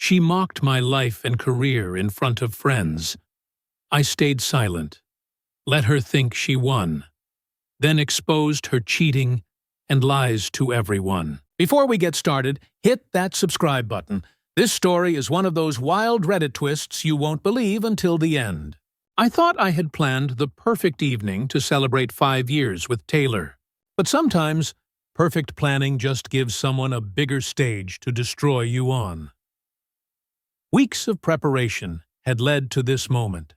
She mocked my life and career in front of friends. I stayed silent, let her think she won, then exposed her cheating and lies to everyone. Before we get started, hit that subscribe button. This story is one of those wild Reddit twists you won't believe until the end. I thought I had planned the perfect evening to celebrate 5 years with Taylor. But sometimes, perfect planning just gives someone a bigger stage to destroy you on. Weeks of preparation had led to this moment.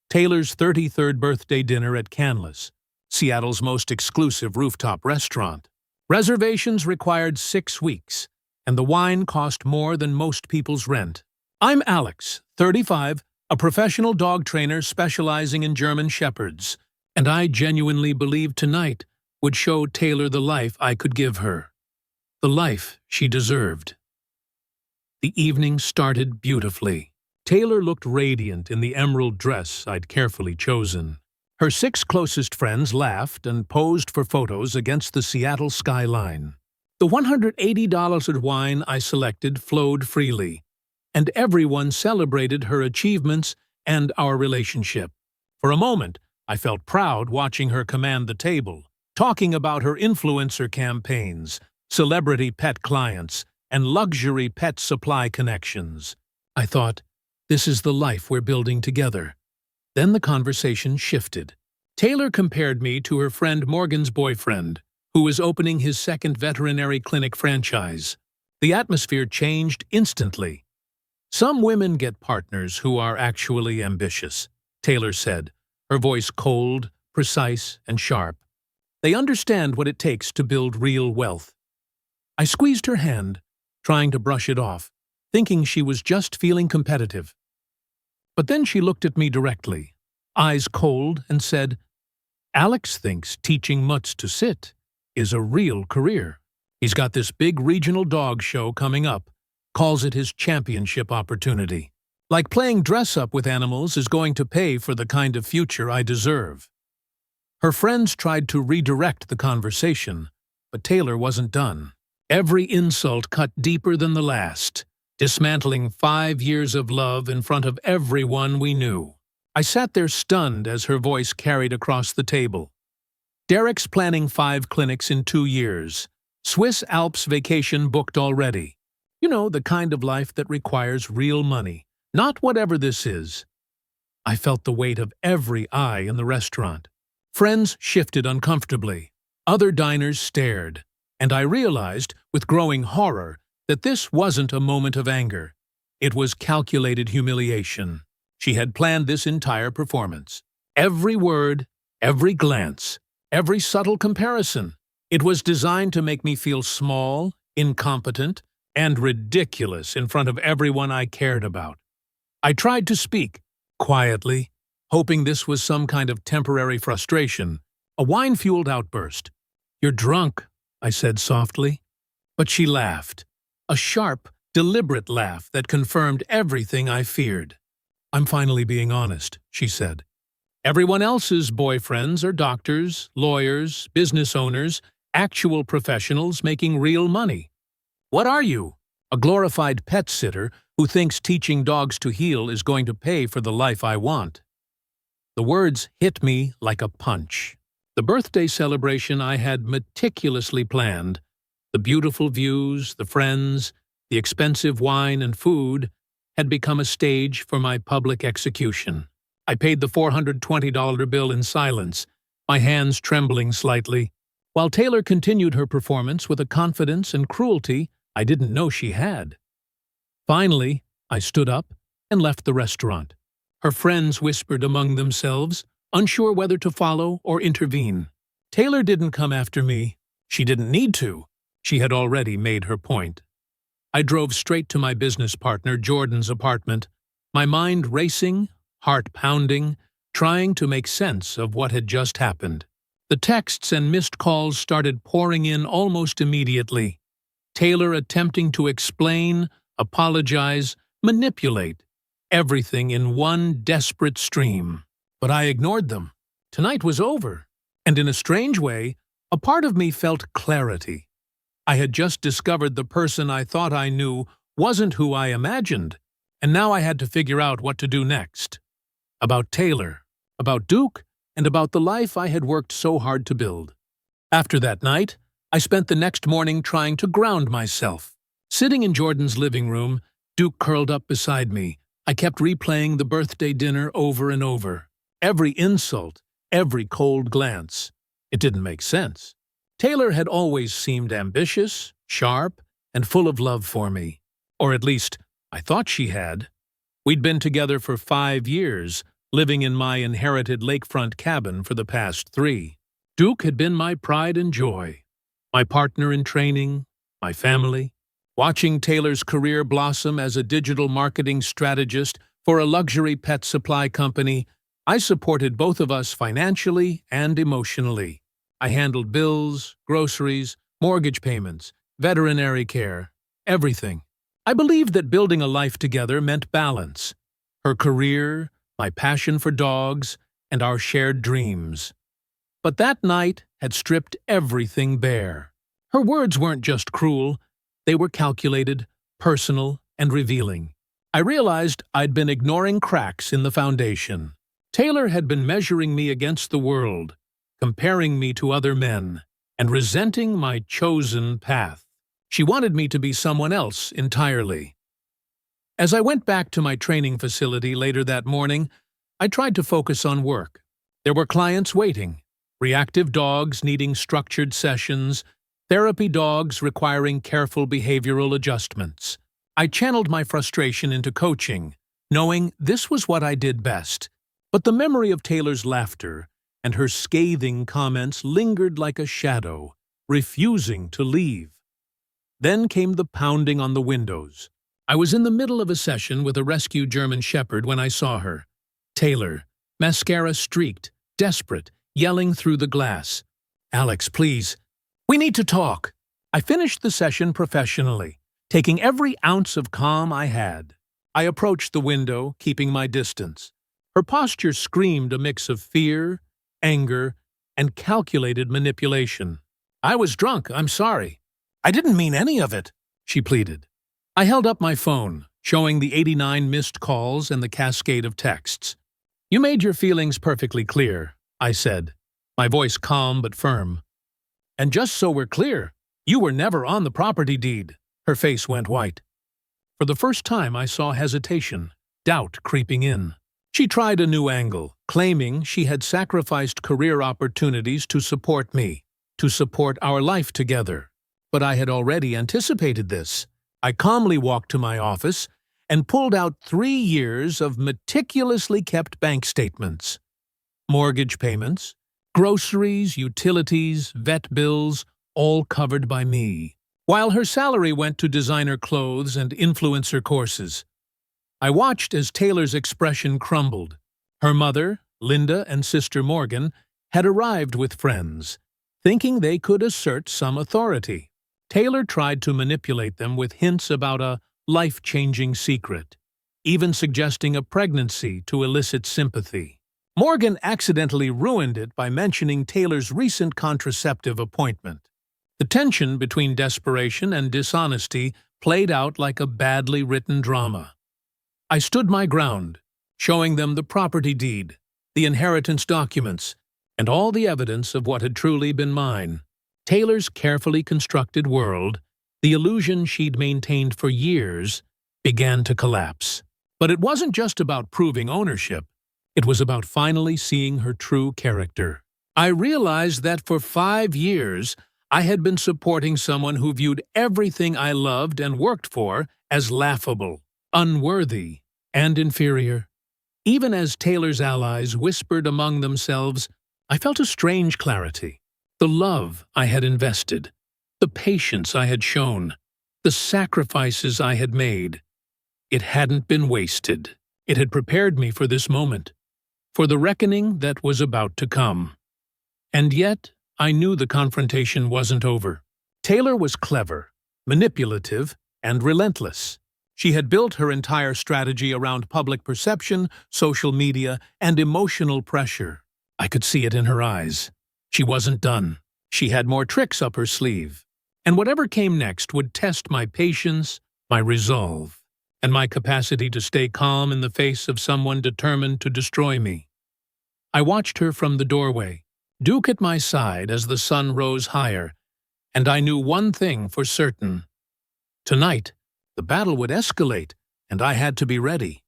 Taylor's 33rd birthday dinner at Qley, Seattle's most exclusive rooftop restaurant. Reservations required 6 weeks, and the wine cost more than most people's rent. I'm Alex, 35, a professional dog trainer specializing in German Shepherds, and I genuinely believed tonight would show Taylor the life I could give her, the life she deserved. The evening started beautifully. Taylor looked radiant in the emerald dress I'd carefully chosen. Her 6 closest friends laughed and posed for photos against the Seattle skyline. The $180 wine I selected flowed freely, and everyone celebrated her achievements and our relationship. For a moment, I felt proud watching her command the table, talking about her influencer campaigns, celebrity pet clients, and luxury pet supply connections. I thought, this is the life we're building together. Then the conversation shifted. Taylor compared me to her friend Morgan's boyfriend, who was opening his 2nd veterinary clinic franchise. The atmosphere changed instantly. Some women get partners who are actually ambitious, Taylor said, her voice cold, precise, and sharp. They understand what it takes to build real wealth. I squeezed her hand, trying to brush it off, thinking she was just feeling competitive. But then she looked at me directly, eyes cold, and said, Alex thinks teaching mutts to sit is a real career. He's got this big regional dog show coming up, calls it his championship opportunity. Like playing dress-up with animals is going to pay for the kind of future I deserve. Her friends tried to redirect the conversation, but Taylor wasn't done. Every insult cut deeper than the last, dismantling 5 years of love in front of everyone we knew. I sat there stunned as her voice carried across the table. Derek's planning 5 clinics in 2 years. Swiss Alps vacation booked already. You know, the kind of life that requires real money, not whatever this is. I felt the weight of every eye in the restaurant. Friends shifted uncomfortably. Other diners stared. And I realized, with growing horror, that this wasn't a moment of anger. It was calculated humiliation. She had planned this entire performance. Every word, every glance, every subtle comparison. It was designed to make me feel small, incompetent, and ridiculous in front of everyone I cared about. I tried to speak, quietly, hoping this was some kind of temporary frustration, a wine-fueled outburst. You're drunk, I said softly. But she laughed, a sharp, deliberate laugh that confirmed everything I feared. I'm finally being honest, she said. Everyone else's boyfriends are doctors, lawyers, business owners, actual professionals making real money. What are you? A glorified pet sitter who thinks teaching dogs to heel is going to pay for the life I want. The words hit me like a punch. The birthday celebration I had meticulously planned, the beautiful views, the friends, the expensive wine and food, had become a stage for my public execution. I paid the $420 bill in silence, my hands trembling slightly, while Taylor continued her performance with a confidence and cruelty I didn't know she had. Finally, I stood up and left the restaurant. Her friends whispered among themselves, unsure whether to follow or intervene. Taylor didn't come after me. She didn't need to. She had already made her point. I drove straight to my business partner Jordan's apartment, my mind racing, heart pounding, trying to make sense of what had just happened. The texts and missed calls started pouring in almost immediately. Taylor attempting to explain, apologize, manipulate, everything in one desperate stream. But I ignored them. Tonight was over, and in a strange way, a part of me felt clarity. I had just discovered the person I thought I knew wasn't who I imagined, and now I had to figure out what to do next. About Taylor, about Duke, and about the life I had worked so hard to build. After that night, I spent the next morning trying to ground myself. Sitting in Jordan's living room, Duke curled up beside me. I kept replaying the birthday dinner over and over. Every insult, every cold glance. It didn't make sense. Taylor had always seemed ambitious, sharp, and full of love for me. Or at least, I thought she had. We'd been together for 5 years, living in my inherited lakefront cabin for the past 3. Duke had been my pride and joy, my partner in training, my family. Watching Taylor's career blossom as a digital marketing strategist for a luxury pet supply company, I supported both of us financially and emotionally. I handled bills, groceries, mortgage payments, veterinary care, everything. I believed that building a life together meant balance. Her career, my passion for dogs, and our shared dreams. But that night had stripped everything bare. Her words weren't just cruel, they were calculated, personal, and revealing. I realized I'd been ignoring cracks in the foundation. Taylor had been measuring me against the world, comparing me to other men, and resenting my chosen path. She wanted me to be someone else entirely. As I went back to my training facility later that morning, I tried to focus on work. There were clients waiting, reactive dogs needing structured sessions, therapy dogs requiring careful behavioral adjustments. I channeled my frustration into coaching, knowing this was what I did best. But the memory of Taylor's laughter and her scathing comments lingered like a shadow, refusing to leave. Then came the pounding on the windows. I was in the middle of a session with a rescued German Shepherd when I saw her. Taylor, mascara streaked, desperate, yelling through the glass. "Alex, please. We need to talk." I finished the session professionally, taking every ounce of calm I had. I approached the window, keeping my distance. Her posture screamed a mix of fear, anger, and calculated manipulation. "I was drunk, I'm sorry. I didn't mean any of it," she pleaded. I held up my phone, showing the 89 missed calls and the cascade of texts. "You made your feelings perfectly clear," I said, my voice calm but firm. "And just so we're clear, you were never on the property deed." Her face went white. For the first time I saw hesitation, doubt creeping in. She tried a new angle, claiming she had sacrificed career opportunities to support me, to support our life together. But I had already anticipated this. I calmly walked to my office and pulled out 3 years of meticulously kept bank statements. Mortgage payments, groceries, utilities, vet bills, all covered by me, while her salary went to designer clothes and influencer courses. I watched as Taylor's expression crumbled. Her mother, Linda, and sister Morgan had arrived with friends, thinking they could assert some authority. Taylor tried to manipulate them with hints about a life-changing secret, even suggesting a pregnancy to elicit sympathy. Morgan accidentally ruined it by mentioning Taylor's recent contraceptive appointment. The tension between desperation and dishonesty played out like a badly written drama. I stood my ground, showing them the property deed, the inheritance documents, and all the evidence of what had truly been mine. Taylor's carefully constructed world, the illusion she'd maintained for years, began to collapse. But it wasn't just about proving ownership. It was about finally seeing her true character. I realized that for 5 years, I had been supporting someone who viewed everything I loved and worked for as laughable, unworthy, and inferior. Even as Taylor's allies whispered among themselves, I felt a strange clarity. The love I had invested, the patience I had shown, the sacrifices I had made. It hadn't been wasted. It had prepared me for this moment, for the reckoning that was about to come. And yet, I knew the confrontation wasn't over. Taylor was clever, manipulative, and relentless. She had built her entire strategy around public perception, social media, and emotional pressure. I could see it in her eyes. She wasn't done. She had more tricks up her sleeve. And whatever came next would test my patience, my resolve, and my capacity to stay calm in the face of someone determined to destroy me. I watched her from the doorway, Duke at my side as the sun rose higher, and I knew one thing for certain. Tonight, the battle would escalate, and I had to be ready.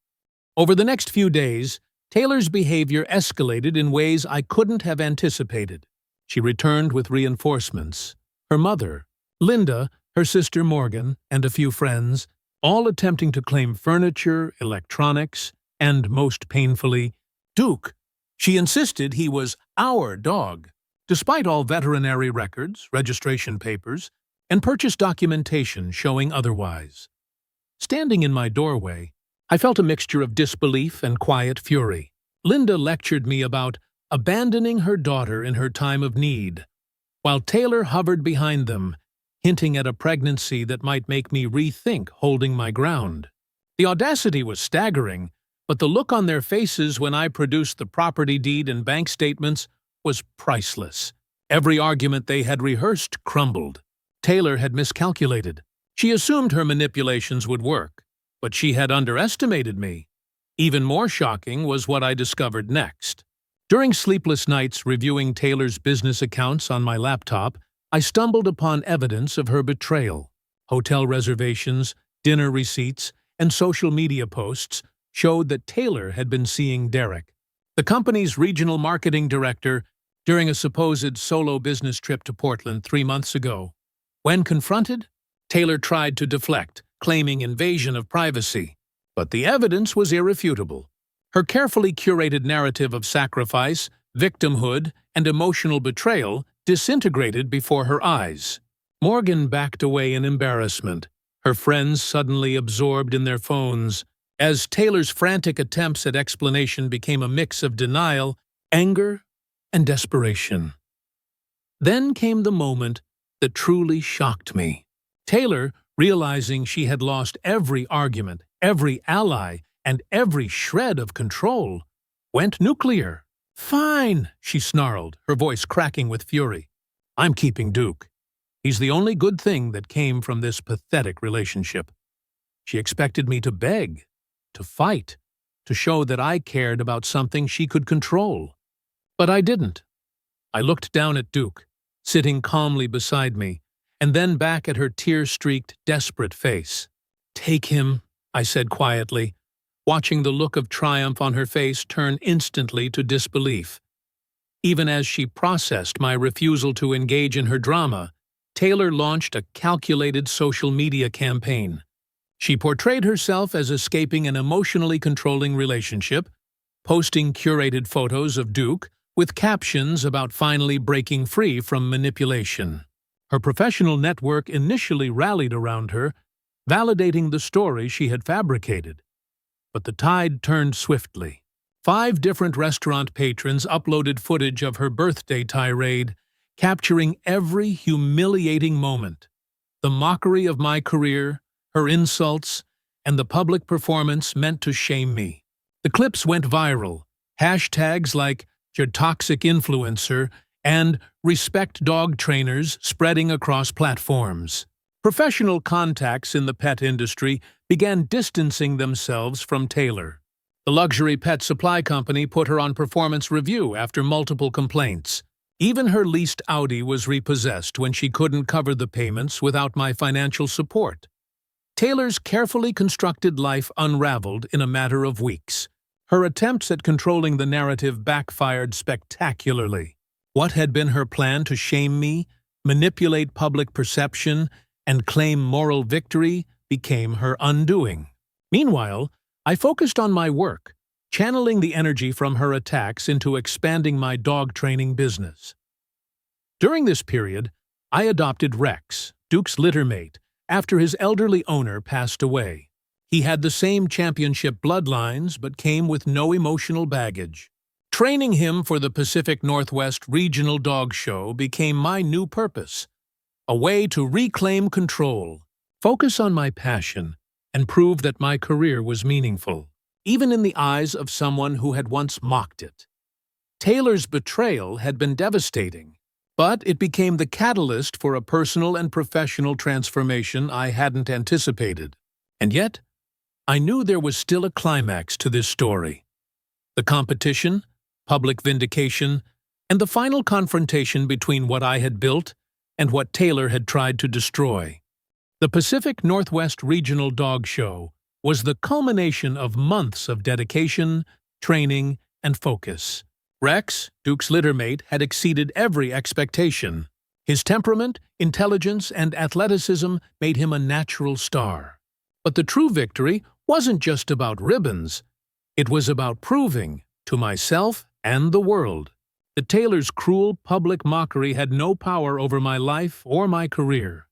Over the next few days, Taylor's behavior escalated in ways I couldn't have anticipated. She returned with reinforcements. Her mother, Linda, her sister Morgan, and a few friends, all attempting to claim furniture, electronics, and, most painfully, Duke. She insisted he was our dog, despite all veterinary records, registration papers, and purchase documentation showing otherwise. Standing in my doorway, I felt a mixture of disbelief and quiet fury. Linda lectured me about abandoning her daughter in her time of need, while Taylor hovered behind them, hinting at a pregnancy that might make me rethink holding my ground. The audacity was staggering, but the look on their faces when I produced the property deed and bank statements was priceless. Every argument they had rehearsed crumbled. Taylor had miscalculated. She assumed her manipulations would work, but she had underestimated me. Even more shocking was what I discovered next. During sleepless nights reviewing Taylor's business accounts on my laptop, I stumbled upon evidence of her betrayal. Hotel reservations, dinner receipts, and social media posts showed that Taylor had been seeing Derek, the company's regional marketing director, during a supposed solo business trip to Portland 3 months ago. When confronted, Taylor tried to deflect, claiming invasion of privacy. But the evidence was irrefutable. Her carefully curated narrative of sacrifice, victimhood, and emotional betrayal disintegrated before her eyes. Morgan backed away in embarrassment, her friends suddenly absorbed in their phones, as Taylor's frantic attempts at explanation became a mix of denial, anger, and desperation. Then came the moment that truly shocked me. Taylor, realizing she had lost every argument, every ally, and every shred of control, went nuclear. "Fine," she snarled, her voice cracking with fury. "I'm keeping Duke. He's the only good thing that came from this pathetic relationship." She expected me to beg, to fight, to show that I cared about something she could control. But I didn't. I looked down at Duke, sitting calmly beside me, and then back at her tear-streaked, desperate face. "Take him," I said quietly, watching the look of triumph on her face turn instantly to disbelief. Even as she processed my refusal to engage in her drama, Taylor launched a calculated social media campaign. She portrayed herself as escaping an emotionally controlling relationship, posting curated photos of Duke with captions about finally breaking free from manipulation. Her professional network initially rallied around her, validating the story she had fabricated. But the tide turned swiftly. 5 different restaurant patrons uploaded footage of her birthday tirade, capturing every humiliating moment. The mockery of my career, her insults, and the public performance meant to shame me. The clips went viral, hashtags like "your toxic influencer" and "respect dog trainers" spreading across platforms. Professional contacts in the pet industry began distancing themselves from Taylor. The luxury pet supply company put her on performance review after multiple complaints. Even her leased Audi was repossessed when she couldn't cover the payments without my financial support. Taylor's carefully constructed life unraveled in a matter of weeks. Her attempts at controlling the narrative backfired spectacularly. What had been her plan to shame me, manipulate public perception, and claim moral victory became her undoing. Meanwhile, I focused on my work, channeling the energy from her attacks into expanding my dog training business. During this period, I adopted Rex, Duke's littermate, after his elderly owner passed away. He had the same championship bloodlines but came with no emotional baggage. Training him for the Pacific Northwest Regional Dog Show became my new purpose, a way to reclaim control, focus on my passion, and prove that my career was meaningful, even in the eyes of someone who had once mocked it. Taylor's betrayal had been devastating, but it became the catalyst for a personal and professional transformation I hadn't anticipated. And yet, I knew there was still a climax to this story. The competition, public vindication, and the final confrontation between what I had built and what Taylor had tried to destroy. The Pacific Northwest Regional Dog Show was the culmination of months of dedication, training, and focus. Rex, Duke's littermate, had exceeded every expectation. His temperament, intelligence, and athleticism made him a natural star. But the true victory wasn't just about ribbons. It was about proving, to myself and the world, that Taylor's cruel public mockery had no power over my life or my career.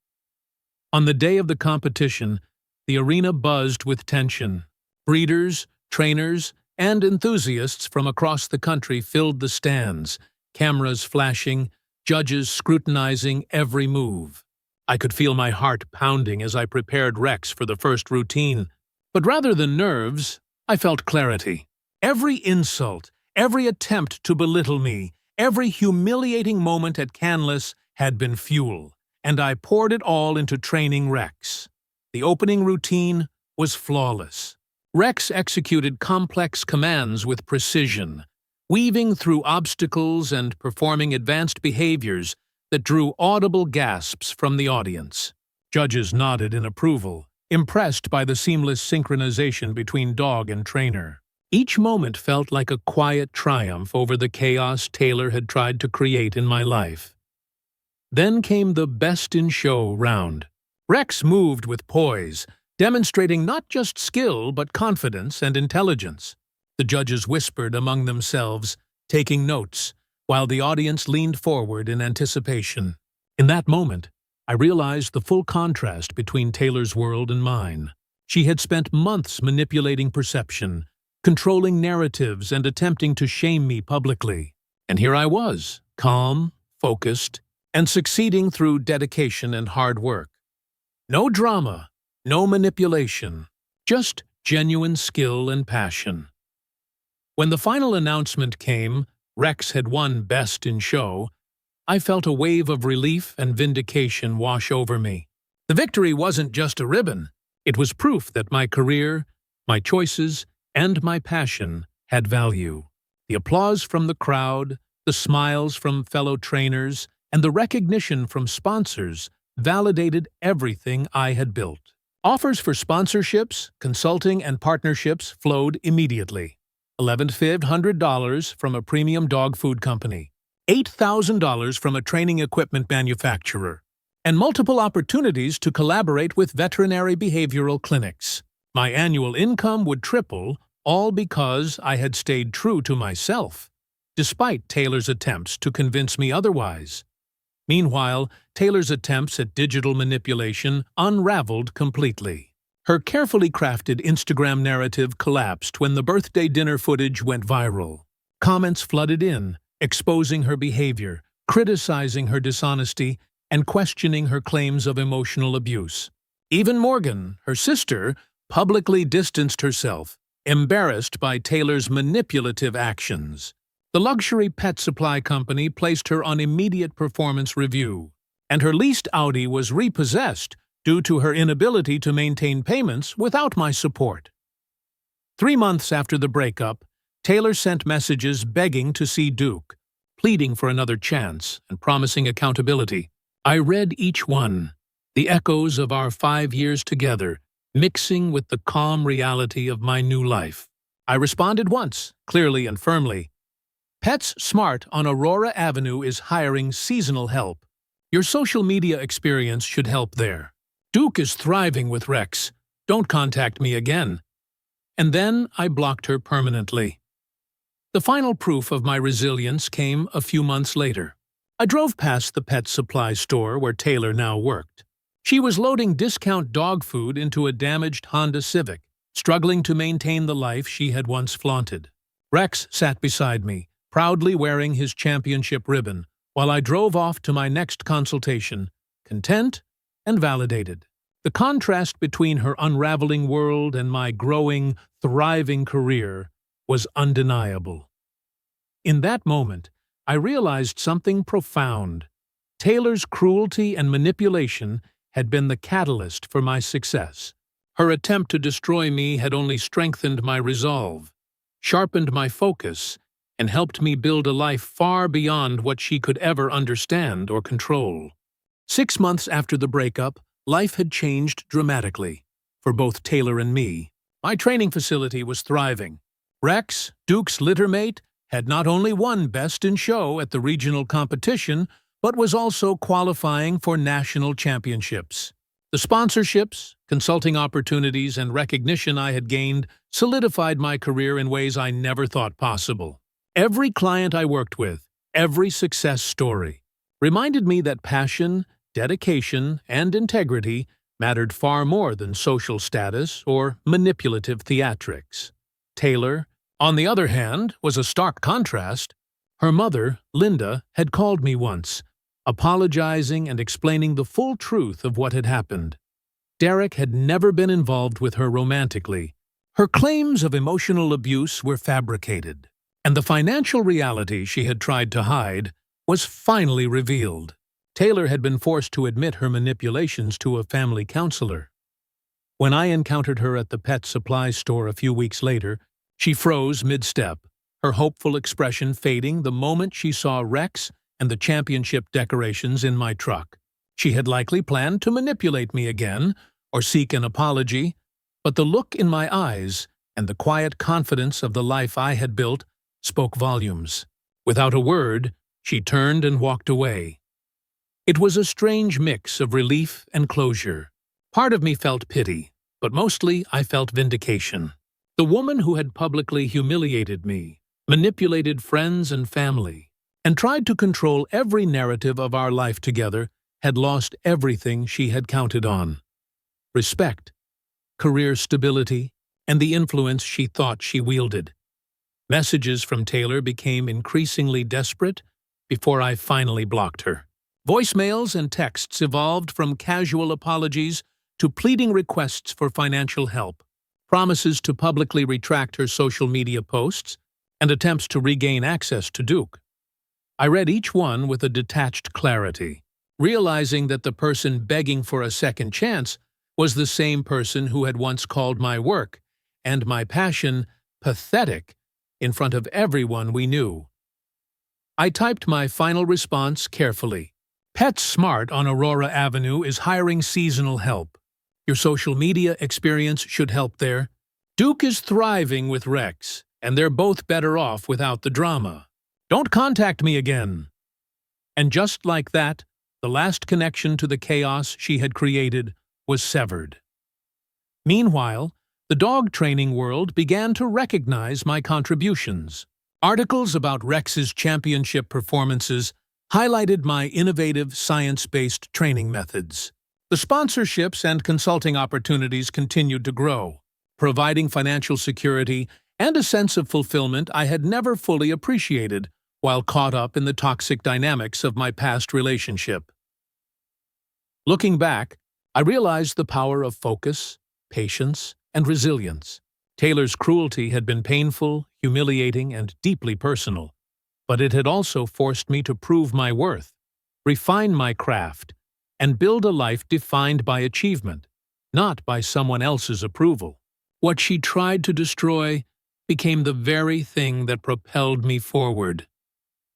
On the day of the competition, the arena buzzed with tension. Breeders, trainers, and enthusiasts from across the country filled the stands, cameras flashing, judges scrutinizing every move. I could feel my heart pounding as I prepared Rex for the first routine. But rather than nerves, I felt clarity. Every insult, every attempt to belittle me, every humiliating moment at Canlis had been fuel, and I poured it all into training Rex. The opening routine was flawless. Rex executed complex commands with precision, weaving through obstacles and performing advanced behaviors that drew audible gasps from the audience. Judges nodded in approval, impressed by the seamless synchronization between dog and trainer. Each moment felt like a quiet triumph over the chaos Taylor had tried to create in my life. Then came the Best in Show round. Rex moved with poise, demonstrating not just skill but confidence and intelligence. The judges whispered among themselves, taking notes, while the audience leaned forward in anticipation. In that moment, I realized the full contrast between Taylor's world and mine. She had spent months manipulating perception, controlling narratives, and attempting to shame me publicly. And here I was, calm, focused, and succeeding through dedication and hard work. No drama, no manipulation, just genuine skill and passion. When the final announcement came, Rex had won Best in Show, I felt a wave of relief and vindication wash over me. The victory wasn't just a ribbon. It was proof that my career, my choices, and my passion had value. The applause from the crowd, the smiles from fellow trainers, and the recognition from sponsors validated everything I had built. Offers for sponsorships, consulting, and partnerships flowed immediately. $1,100 from a premium dog food company, $8,000 from a training equipment manufacturer, and multiple opportunities to collaborate with veterinary behavioral clinics. My annual income would triple, all because I had stayed true to myself, despite Taylor's attempts to convince me otherwise. Meanwhile, Taylor's attempts at digital manipulation unraveled completely. Her carefully crafted Instagram narrative collapsed when the birthday dinner footage went viral. Comments flooded in, exposing her behavior, criticizing her dishonesty, and questioning her claims of emotional abuse. Even Morgan, her sister, publicly distanced herself, embarrassed by Taylor's manipulative actions. The luxury pet supply company placed her on immediate performance review, and her leased Audi was repossessed due to her inability to maintain payments without my support. 3 months after the breakup, Taylor sent messages begging to see Duke, pleading for another chance and promising accountability. I read each one, the echoes of our 5 years together, mixing with the calm reality of my new life. I responded once, clearly and firmly. Pets Smart on Aurora Avenue is hiring seasonal help. Your social media experience should help there. Duke is thriving with Rex. Don't contact me again. And then I blocked her permanently. The final proof of my resilience came a few months later. I drove past the pet supply store where Taylor now worked. She was loading discount dog food into a damaged Honda Civic, struggling to maintain the life she had once flaunted. Rex sat beside me, proudly wearing his championship ribbon, while I drove off to my next consultation, content and validated. The contrast between her unraveling world and my growing, thriving career was undeniable. In that moment, I realized something profound. Taylor's cruelty and manipulation had been the catalyst for my success. Her attempt to destroy me had only strengthened my resolve, sharpened my focus, and helped me build a life far beyond what she could ever understand or control. 6 months after the breakup, life had changed dramatically for both Taylor and me. My training facility was thriving. Rex, Duke's littermate, had not only won Best in Show at the regional competition, but was also qualifying for national championships. The sponsorships, consulting opportunities, and recognition I had gained solidified my career in ways I never thought possible. Every client I worked with, every success story, reminded me that passion, dedication, and integrity mattered far more than social status or manipulative theatrics. Taylor, on the other hand, was a stark contrast. Her mother, Linda, had called me once, apologizing and explaining the full truth of what had happened. Derek had never been involved with her romantically. Her claims of emotional abuse were fabricated, and the financial reality she had tried to hide was finally revealed. Taylor had been forced to admit her manipulations to a family counselor. When I encountered her at the pet supply store a few weeks later, she froze mid-step, her hopeful expression fading the moment she saw Rex and the championship decorations in my truck. She had likely planned to manipulate me again or seek an apology, but the look in my eyes and the quiet confidence of the life I had built spoke volumes. Without a word, she turned and walked away. It was a strange mix of relief and closure. Part of me felt pity, but mostly I felt vindication. The woman who had publicly humiliated me, manipulated friends and family, and tried to control every narrative of our life together had lost everything she had counted on: respect, career stability, and the influence she thought she wielded. Messages from Taylor became increasingly desperate before I finally blocked her. Voicemails and texts evolved from casual apologies to pleading requests for financial help, promises to publicly retract her social media posts, and attempts to regain access to Duke. I read each one with a detached clarity, realizing that the person begging for a second chance was the same person who had once called my work and my passion pathetic in front of everyone we knew. I typed my final response carefully. PetSmart on Aurora Avenue is hiring seasonal help. Your social media experience should help there. Duke is thriving with Rex, and they're both better off without the drama. Don't contact me again. And just like that, the last connection to the chaos she had created was severed. Meanwhile, the dog training world began to recognize my contributions. Articles about Rex's championship performances highlighted my innovative, science-based training methods. The sponsorships and consulting opportunities continued to grow, providing financial security and a sense of fulfillment I had never fully appreciated while caught up in the toxic dynamics of my past relationship. Looking back, I realized the power of focus, patience, and resilience. Taylor's cruelty had been painful, humiliating, and deeply personal, but it had also forced me to prove my worth, refine my craft, and build a life defined by achievement, not by someone else's approval. What she tried to destroy became the very thing that propelled me forward.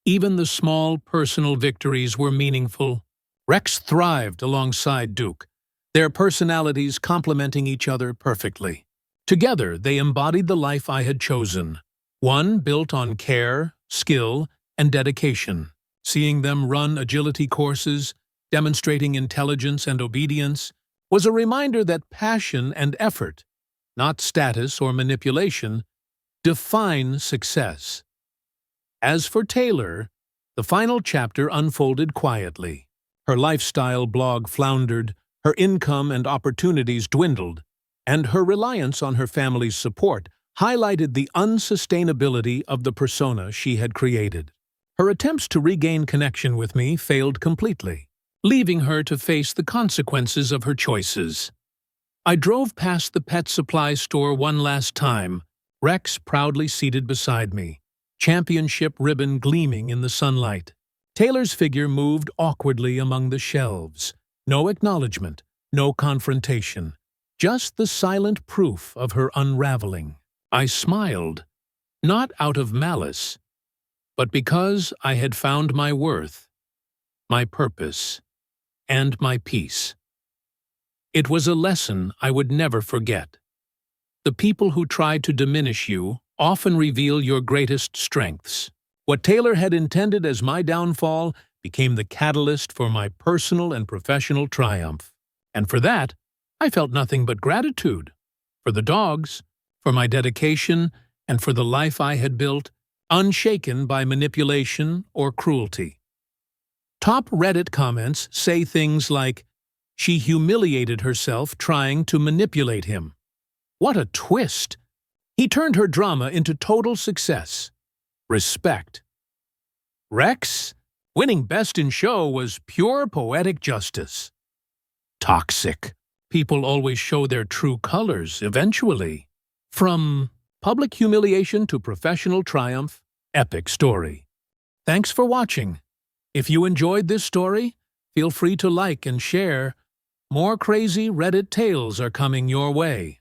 Even the small personal victories were meaningful. Rex thrived alongside Duke, their personalities complementing each other perfectly. Together, they embodied the life I had chosen, one built on care, skill, and dedication. Seeing them run agility courses, demonstrating intelligence and obedience, was a reminder that passion and effort, not status or manipulation, define success. As for Taylor, the final chapter unfolded quietly. Her lifestyle blog floundered, her income and opportunities dwindled, and her reliance on her family's support highlighted the unsustainability of the persona she had created. Her attempts to regain connection with me failed completely, leaving her to face the consequences of her choices. I drove past the pet supply store one last time, Rex proudly seated beside me, championship ribbon gleaming in the sunlight. Taylor's figure moved awkwardly among the shelves. No acknowledgement, no confrontation, just the silent proof of her unraveling. I smiled, not out of malice, but because I had found my worth, my purpose, and my peace. It was a lesson I would never forget. The people who try to diminish you often reveal your greatest strengths. What Taylor had intended as my downfall became the catalyst for my personal and professional triumph. And for that, I felt nothing but gratitude. For the dogs, for my dedication, and for the life I had built, unshaken by manipulation or cruelty. Top Reddit comments say things like, "She humiliated herself trying to manipulate him. What a twist! He turned her drama into total success. Respect." Rex, winning Best in Show was pure poetic justice. Toxic. People always show their true colors eventually. From public humiliation to professional triumph, epic story. Thanks for watching. If you enjoyed this story, feel free to like and share. More crazy Reddit tales are coming your way.